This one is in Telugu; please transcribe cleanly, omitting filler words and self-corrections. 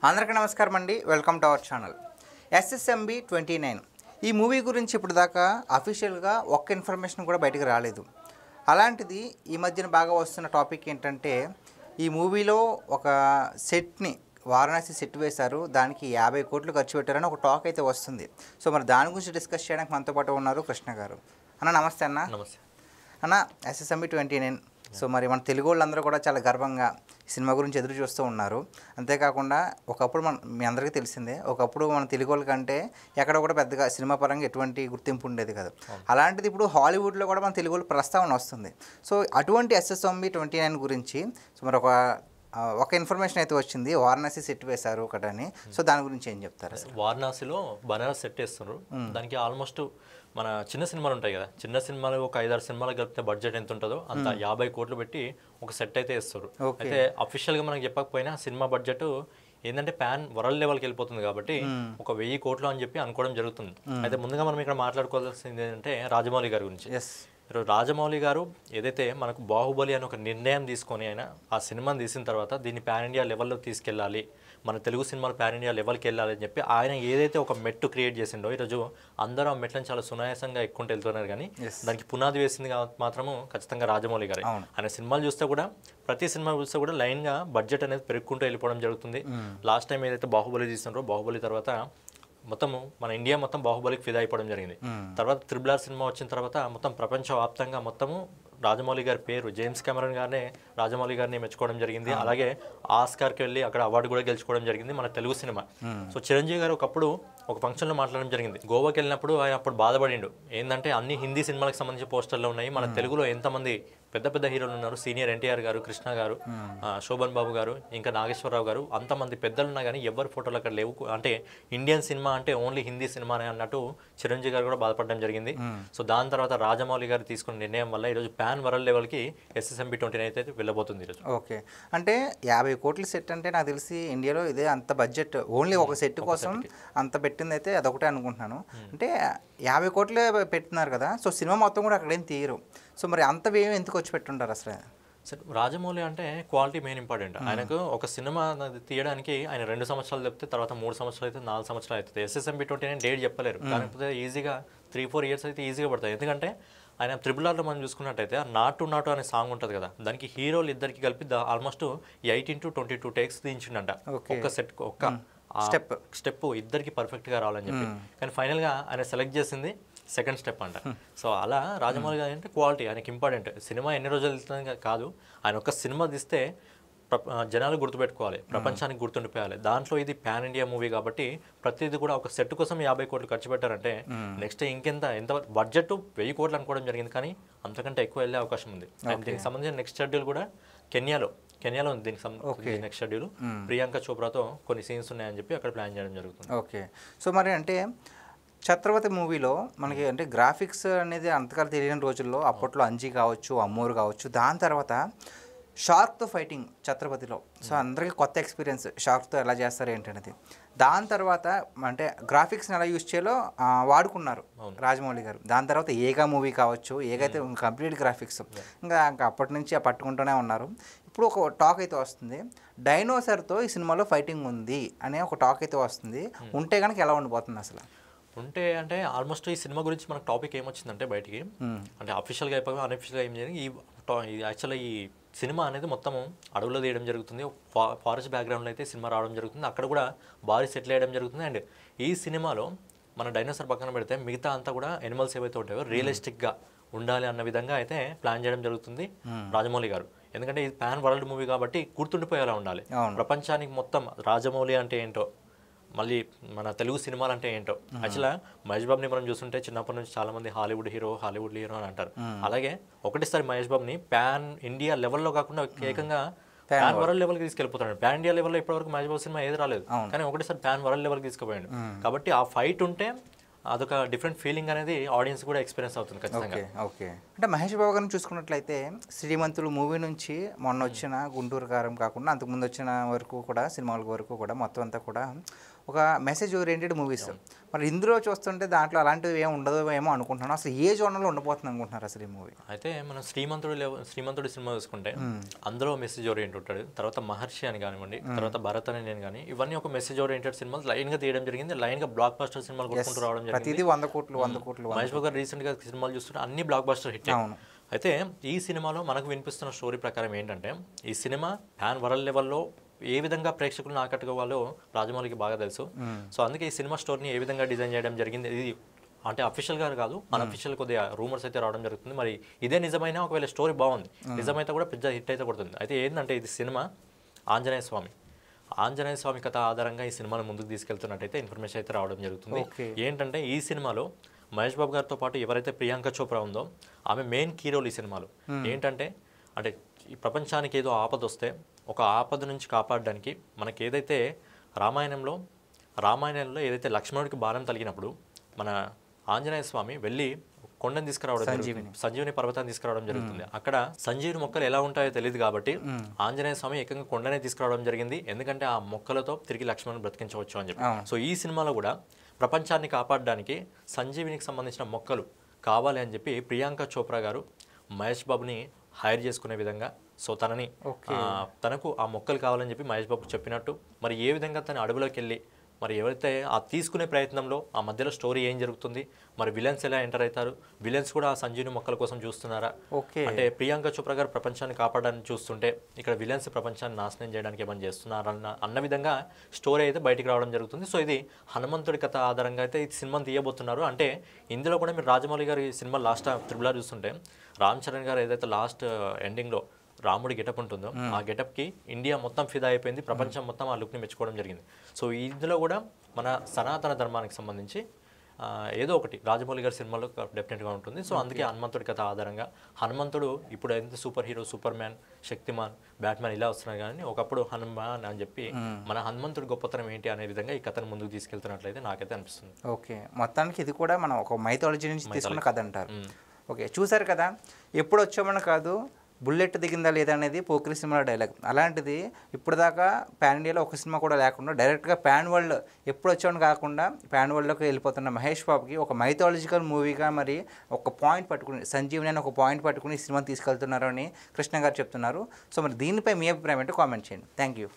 అందరికీ నమస్కారం అండి. Welcome to our channel. SSMB 29 ఈ మూవీ గురించి ఇప్పుడు దాకా అఫీషియల్గా ఒక్క ఇన్ఫర్మేషన్ కూడా బయటకు రాలేదు. అలాంటిది ఈ మధ్యన బాగా వస్తున్న టాపిక్ ఏంటంటే ఈ మూవీలో ఒక సెట్ని వారణాసి సెట్ వేశారు, దానికి 50 కోట్లు ఖర్చు పెట్టారని ఒక టాక్ అయితే వస్తుంది. సో మరి దాని గురించి డిస్కస్ చేయడానికి మనతో పాటు ఉన్నారు కృష్ణ గారు. అన్న నమస్తే. నమస్తే అన్న. SSMB 29 సో మరి మన తెలుగు వాళ్ళందరూ కూడా చాలా గర్వంగా సినిమా గురించి ఎదురు చూస్తూ ఉన్నారు. అంతేకాకుండా ఒకప్పుడు మీ అందరికీ తెలిసిందే, ఒకప్పుడు మన తెలుగు వాళ్ళ కంటే ఎక్కడ కూడా పెద్దగా సినిమా పరంగా ఎటువంటి గుర్తింపు ఉండేది కదా. అలాంటిది ఇప్పుడు హాలీవుడ్లో కూడా మన తెలుగు వాళ్ళు ప్రస్తావన వస్తుంది. సో అటువంటి SSMB 29 గురించి సో మరి ఒక ఇన్ఫర్మేషన్ అయితే వచ్చింది, వారణాసి సెట్ వేశారు ఒకటని. సో దాని గురించి ఏం చెప్తారు? వారణాసిలో బనారస్ సెట్ వేస్తున్నారు. దానికి ఆల్మోస్ట్ మన చిన్న సినిమాలు ఉంటాయి కదా, చిన్న సినిమాలు ఒక 5-6 సినిమాలు కలిపితే బడ్జెట్ ఎంత ఉంటుందో అంత 50 కోట్లు పెట్టి ఒక సెట్ అయితే వేస్తారు. అయితే అఫీషియల్గా మనకి చెప్పకపోయినా సినిమా బడ్జెట్ ఏంటంటే పాన్ వరల్డ్ లెవెల్కి వెళ్ళిపోతుంది కాబట్టి ఒక 1000 కోట్లు అని చెప్పి అనుకోవడం జరుగుతుంది. అయితే ముందుగా మనం ఇక్కడ మాట్లాడుకోవాల్సింది ఏంటంటే రాజమౌళి గారి గురించి. ఈరోజు రాజమౌళి గారు ఏదైతే మనకు బాహుబలి అని ఒక నిర్ణయం తీసుకొని ఆయన ఆ సినిమాని తీసిన తర్వాత దీన్ని పాన్ ఇండియా లెవెల్లో తీసుకెళ్ళాలి, మన తెలుగు సినిమాలు పాన్ ఇండియా లెవెల్కి వెళ్ళాలి అని చెప్పి ఆయన ఏదైతే ఒక మెట్టు క్రియేట్ చేసిండో ఈరోజు అందరూ ఆ మెట్లను చాలా సునాయాసంగా ఎక్కుంటూ వెళ్తున్నారు. కానీ దానికి పునాది వేసింది మాత్రము ఖచ్చితంగా రాజమౌళి గారే. ఆయన సినిమాలు చూస్తే కూడా ప్రతి సినిమా చూస్తే కూడా లైన్గా బడ్జెట్ అనేది పెరుగుకుంటూ వెళ్ళిపోవడం జరుగుతుంది. లాస్ట్ టైం ఏదైతే బాహుబలి తీసినారో బాహుబలి తర్వాత మొత్తము మన ఇండియా మొత్తం బాహుబలికి ఫిదా అయిపోవడం జరిగింది. తర్వాత RRR సినిమా వచ్చిన తర్వాత మొత్తం ప్రపంచవ్యాప్తంగా మొత్తము రాజమౌళి గారి పేరు, జేమ్స్ కెమెరాన్ గారినే రాజమౌళి గారిని మెచ్చుకోవడం జరిగింది. అలాగే ఆస్కార్కి వెళ్ళి అక్కడ అవార్డు కూడా గెలుచుకోవడం జరిగింది మన తెలుగు సినిమా. సో చిరంజీవి గారు ఒకప్పుడు ఒక ఫంక్షన్లో మాట్లాడడం జరిగింది. గోవాకి వెళ్ళినప్పుడు ఆయన అప్పుడు బాధపడిండు, ఏంటంటే అన్ని హిందీ సినిమాలకు సంబంధించిన పోస్టర్లు ఉన్నాయి, మన తెలుగులో ఎంతమంది పెద్ద పెద్ద హీరోలు ఉన్నారు, సీనియర్ NTR గారు, కృష్ణ గారు, శోభన్ బాబు గారు, ఇంకా నాగేశ్వరరావు గారు, అంతమంది పెద్దలు ఉన్నా కానీ ఎవరి ఫోటోలు అక్కడ లేవు. అంటే ఇండియన్ సినిమా అంటే ఓన్లీ హిందీ సినిమానే అన్నట్టు చిరంజీవి గారు కూడా బాధపడడం జరిగింది. సో దాని తర్వాత రాజమౌళి గారు తీసుకున్న నిర్ణయం వల్ల ఈరోజు పాన్ వరల్డ్ లెవెల్కి SSMB 29 అయితే వెళ్ళబోతుంది ఈరోజు. ఓకే, అంటే 50 కోట్ల సెట్ అంటే నాకు తెలిసి ఇండియాలో ఇదే అంత బడ్జెట్ ఓన్లీ ఒక సెట్ కోసం అంత పెట్టింది అయితే అదొకటే అనుకుంటున్నాను. అంటే 50 కోట్లే పెట్టున్నారు కదా, సో సినిమా మొత్తం కూడా అక్కడేం తీయరు. సో మరి అంత వ్యయం ఎందుకు వచ్చి పెట్టుంటారు అసలు? సరే, రాజమౌళి అంటే క్వాలిటీ మెయిన్ ఇంపార్టెంట్. ఆయనకు ఒక సినిమా తీయడానికి ఆయన 2 సంవత్సరాలు చెప్తే తర్వాత 3 సంవత్సరాలు అయితే 4 సంవత్సరాలు అవుతుంది. SSMB 29 డేట్ చెప్పలేరు, కాకపోతే ఈజీగా 3-4 ఇయర్స్ అయితే ఈజీగా పడతాయి. ఎందుకంటే ఆయన RRRలో మనం చూసుకున్నట్టయితే నాటు నాటు అనే సాంగ్ ఉంటుంది కదా, దానికి హీరోలు ఇద్దరికి కలిపి ఆల్మోస్ట్ 18-22 టేక్స్ దించిండంట. ఒక్క సెట్ ఒక్క స్టెప్ ఇద్దరికి పర్ఫెక్ట్గా రావాలని చెప్పి. కానీ ఫైనల్గా ఆయన సెలెక్ట్ చేసింది సెకండ్ స్టెప్ అంట. సో అలా రాజమౌళి గారు అంటే క్వాలిటీ ఆయనకి ఇంపార్టెంట్. సినిమా ఎన్ని రోజులు వెళ్తుంది కాదు, ఆయన ఒక సినిమా తీస్తే జనాలు గుర్తుపెట్టుకోవాలి, ప్రపంచానికి గుర్తుండిపోయాలి. దాంట్లో ఇది పాన్ ఇండియా మూవీ కాబట్టి ప్రతిదీ కూడా ఒక సెట్ కోసం 50 కోట్లు ఖర్చు పెట్టారంటే నెక్స్ట్ ఎంత బడ్జెట్ 1000 కోట్లు అనుకోవడం జరిగింది, కానీ అంతకంటే ఎక్కువ వెళ్ళే అవకాశం ఉంది. దీనికి సంబంధించిన నెక్స్ట్ షెడ్యూల్ కూడా కెన్యాలో ఉంది. దీనికి సంబంధించి నెక్స్ట్ షెడ్యూల్ ప్రియాంక చోప్రాతో కొన్ని సీన్స్ ఉన్నాయని చెప్పి అక్కడ ప్లాన్ చేయడం జరుగుతుంది. ఓకే, సో మరి అంటే ఛత్రపతి మూవీలో మనకి అంటే గ్రాఫిక్స్ అనేది అంతకాలం తెలియని రోజుల్లో అప్పట్లో అంజీ కావచ్చు, అమ్మూరు కావచ్చు, దాని తర్వాత షార్క్తో ఫైటింగ్ ఛత్రపతిలో. సో అందరికీ కొత్త ఎక్స్పీరియన్స్, షార్క్తో ఎలా చేస్తారు ఏంటనేది. దాని తర్వాత అంటే గ్రాఫిక్స్ని ఎలా యూజ్ చేయాలో వాడుకున్నారు రాజమౌళి గారు. దాని తర్వాత ఏగా మూవీ కావచ్చు, ఏగైతే కంప్లీట్ గ్రాఫిక్స్ ఇంకా అప్పటి నుంచి పట్టుకుంటూనే ఉన్నారు. ఇప్పుడు ఒక టాక్ అయితే వస్తుంది, డైనోసార్తో ఈ సినిమాలో ఫైటింగ్ ఉంది అనే ఒక టాక్ అయితే వస్తుంది. ఉంటే కనుక ఎలా ఉండిపోతుంది అసలు? ఉంటే అంటే ఆల్మోస్ట్ ఈ సినిమా గురించి మనకు టాపిక్ ఏమొచ్చిందంటే బయటికి, అంటే అఫీషియల్గా అయిపోయి అన్అఫీషియల్గా ఏం జరిగింది, ఈ యాక్చువల్గా ఈ సినిమా అనేది మొత్తం అడవులో తీయడం జరుగుతుంది. ఫారెస్ట్ బ్యాక్గ్రౌండ్లో అయితే సినిమా రావడం జరుగుతుంది, అక్కడ కూడా భారీ సెటిల్ వేయడం జరుగుతుంది. అండ్ ఈ సినిమాలో మన డైనోసార్ పక్కన పెడితే మిగతా అంతా కూడా ఎనిమల్స్ ఏవైతే ఉంటాయో రియలిస్టిక్గా ఉండాలి అన్న విధంగా అయితే ప్లాన్ చేయడం జరుగుతుంది రాజమౌళి గారు. ఎందుకంటే ఇది పాన్ వరల్డ్ మూవీ కాబట్టి గుర్తుండిపోయేలా ఉండాలి ప్రపంచానికి మొత్తం. రాజమౌళి అంటే ఏంటో, మళ్ళీ మన తెలుగు సినిమాలు అంటే ఏంటో. యాక్చువల్గా మహేష్ బాబుని మనం చూస్తుంటే చిన్నప్పటి నుంచి చాలా మంది హాలీవుడ్ హీరో అని అంటారు. అలాగే ఒకటేసారి మహేష్ బాబుని పాన్ ఇండియా లెవెల్లో కాకుండా ఏకంగా పాన్ వరల్డ్ లెవెల్కి తీసుకెళ్ళిపోతాడు. పాన్ ఇండియా లెవెల్లో ఇప్పటివరకు మహేష్ బాబు సినిమా ఏది రాలేదు, కానీ ఒకటేసారి పాన్ వరల్డ్ లెవెల్కి తీసుకుపోయాడు. కాబట్టి ఆ ఫైట్ ఉంటే అదొక డిఫరెంట్ ఫీలింగ్ అనేది ఆడియన్స్ కూడా ఎక్స్పీరియన్స్ అవుతుంది ఖచ్చితంగా. ఓకే, అంటే మహేష్ బాబు గారిని చూసుకున్నట్లయితే శ్రీమంతులు మూవీ నుంచి మొన్న వచ్చిన గుంటూరు కారం కాకుండా అంతకుముందు వచ్చిన వరకు కూడా సినిమాల వరకు కూడా మొత్తం అంతా కూడా ఒక మెసేజ్ ఓరియంటెడ్ మూవీస్. మరి ఇందులో చూస్తుంటే దాంట్లో అలాంటివి ఏమి ఉండదు ఏమో అనుకుంటున్నాను. అసలు ఏ జోనర్లో ఉండబోతుంది అనుకుంటున్నారు అసలు ఈ మూవీ? అయితే మనం శ్రీమంతుడి సినిమా చూసుకుంటే అందులో మెసేజ్ ఓరియంటెడ్ ఉంటాడు. తర్వాత మహర్షి అని కానివ్వండి, తర్వాత భరత్ అని నేను కానీ, ఇవన్నీ ఒక మెసేజ్ ఓరియంటెడ్ సినిమాలు లైన్గా తీయడం జరిగింది. లైన్గా బ్లాక్ బస్టర్ సినిమాలు కొట్టుకుంటూ రావడం జరిగింది. ప్రతిదీ 100 కోట్లు. మహేష్ బాబు గారు రీసెంట్గా సినిమాలు చూస్తుంటే అన్ని బ్లాక్ బస్టర్ హిట్. అయితే ఈ సినిమాలో మనకు వినిపిస్తున్న స్టోరీ ప్రకారం ఏంటంటే, ఈ సినిమా ప్యాన్ వరల్డ్ లెవెల్లో ఏ విధంగా ప్రేక్షకులను ఆకట్టుకోవాలో రాజమౌళికి బాగా తెలుసు. సో అందుకే ఈ సినిమా స్టోరీని ఏ విధంగా డిజైన్ చేయడం జరిగింది, ఇది అంటే అఫీషియల్గా కాదు, అన్అఫీషియల్ కొద్దిగా రూమర్స్ అయితే రావడం జరుగుతుంది. మరి ఇదే నిజమైనా ఒకవేళ స్టోరీ బాగుంది, నిజమైతే కూడా పెద్ద హిట్ అయితే కొడుతుంది. అయితే ఏంటంటే ఇది సినిమా ఆంజనేయ స్వామి కథ ఆధారంగా ఈ సినిమాను ముందుకు తీసుకెళ్తున్నట్టయితే ఇన్ఫర్మేషన్ అయితే రావడం జరుగుతుంది. ఏంటంటే ఈ సినిమాలో మహేష్ బాబు గారితో పాటు ఎవరైతే ప్రియాంక చోప్రా ఉందో ఆమె మెయిన్ కీ రోల్ ఈ సినిమాలో. ఏంటంటే అంటే ఈ ప్రపంచానికి ఏదో ఆపద వస్తే ఒక ఆపద నుంచి కాపాడడానికి మనకి ఏదైతే రామాయణంలో ఏదైతే లక్ష్మణుడికి బాణం తగిలినప్పుడు మన ఆంజనేయ స్వామి వెళ్ళి కొండను తీసుకురావడం, సంజీవిని పర్వతాన్ని తీసుకురావడం జరుగుతుంది. అక్కడ సంజీవిని మొక్కలు ఎలా ఉంటాయో తెలియదు కాబట్టి ఆంజనేయ స్వామి ఏకంగా కొండనే తీసుకురావడం జరిగింది. ఎందుకంటే ఆ మొక్కలతో తిరిగి లక్ష్మణుని బ్రతికించవచ్చు అని చెప్పి. సో ఈ సినిమాలో కూడా ప్రపంచాన్ని కాపాడడానికి సంజీవినికి సంబంధించిన మొక్కలు కావాలి అని చెప్పి ప్రియాంక చోప్రా గారు మహేష్ బాబుని హైర్ చేసుకునే విధంగా, సో తనకు ఆ మొక్కలు కావాలని చెప్పి మహేష్ బాబు చెప్పినట్టు మరి ఏ విధంగా తన అడవిలోకి వెళ్ళి మరి ఎవరైతే ఆ తీసుకునే ప్రయత్నంలో ఆ మధ్యలో స్టోరీ ఏం జరుగుతుంది, మరి విలన్స్ ఎలా ఎంటర్ అవుతారు, విలన్స్ కూడా ఆ సంజీవిని మొక్కల కోసం చూస్తున్నారా, అంటే ప్రియాంక చోప్రా గారు ప్రపంచాన్ని కాపాడడానికి చూస్తుంటే ఇక్కడ విలన్స్ ప్రపంచాన్ని నాశనం చేయడానికి ఏమైనా చేస్తున్నారు అన్న విధంగా స్టోరీ అయితే బయటికి రావడం జరుగుతుంది. సో ఇది హనుమంతుడి కథ ఆధారంగా అయితే ఈ సినిమాని తీయబోతున్నారు. అంటే ఇందులో కూడా మీరు రాజమౌళి గారి సినిమా లాస్ట్ త్రిబుల్ ఆర్ చూస్తుంటే రామ్ చరణ్ గారు ఏదైతే లాస్ట్ ఎండింగ్లో రాముడి గెటప్ ఉంటుందో ఆ గెటప్కి ఇండియా మొత్తం ఫిదా అయిపోయింది, ప్రపంచం మొత్తం ఆ లుక్ని మెచ్చుకోవడం జరిగింది. సో ఇందులో కూడా మన సనాతన ధర్మానికి సంబంధించి ఏదో ఒకటి రాజమౌళి గారి సినిమాలో డెఫినెట్గా ఉంటుంది. సో అందుకే హనుమంతుడి కథ ఆధారంగా హనుమంతుడు ఇప్పుడు ఎంత super hero, super man, Shaktimaan, Batman ఇలా వస్తున్నాయి, కానీ ఒకప్పుడు హనుమాన్ అని చెప్పి మన హనుమంతుడి గొప్పతనం ఏంటి అనే విధంగా ఈ కథను ముందుకు తీసుకెళ్తున్నట్లయితే నాకైతే అనిపిస్తుంది. ఓకే, మొత్తానికి ఇది కూడా మనం ఒక మైథాలజీ నుంచి తీసుకున్న కథ అంటారు. ఓకే, చూసారు కదా, ఎప్పుడు వచ్చామని కాదు బుల్లెట్ దిగిందా లేదా అనేది పోకిరి సినిమా డైలాగ్. అలాంటిది ఇప్పుడు దాకా పాన్ ఇండియాలో ఒక సినిమా కూడా లేకుండా డైరెక్ట్గా పాన్ వరల్డ్ ఎప్పుడు వచ్చామని కాకుండా పాన్ వరల్డ్లోకి వెళ్ళిపోతున్న మహేష్ బాబుకి ఒక మైథాలజికల్ మూవీగా మరి ఒక పాయింట్ పట్టుకుని సంజీవని అని ఒక పాయింట్ పట్టుకుని ఈ సినిమాని తీసుకెళ్తున్నారు అని కృష్ణ గారు చెప్తున్నారు. సో మరి దీనిపై మీ అభిప్రాయం ఏంటో కామెంట్ చేయండి. Thank you.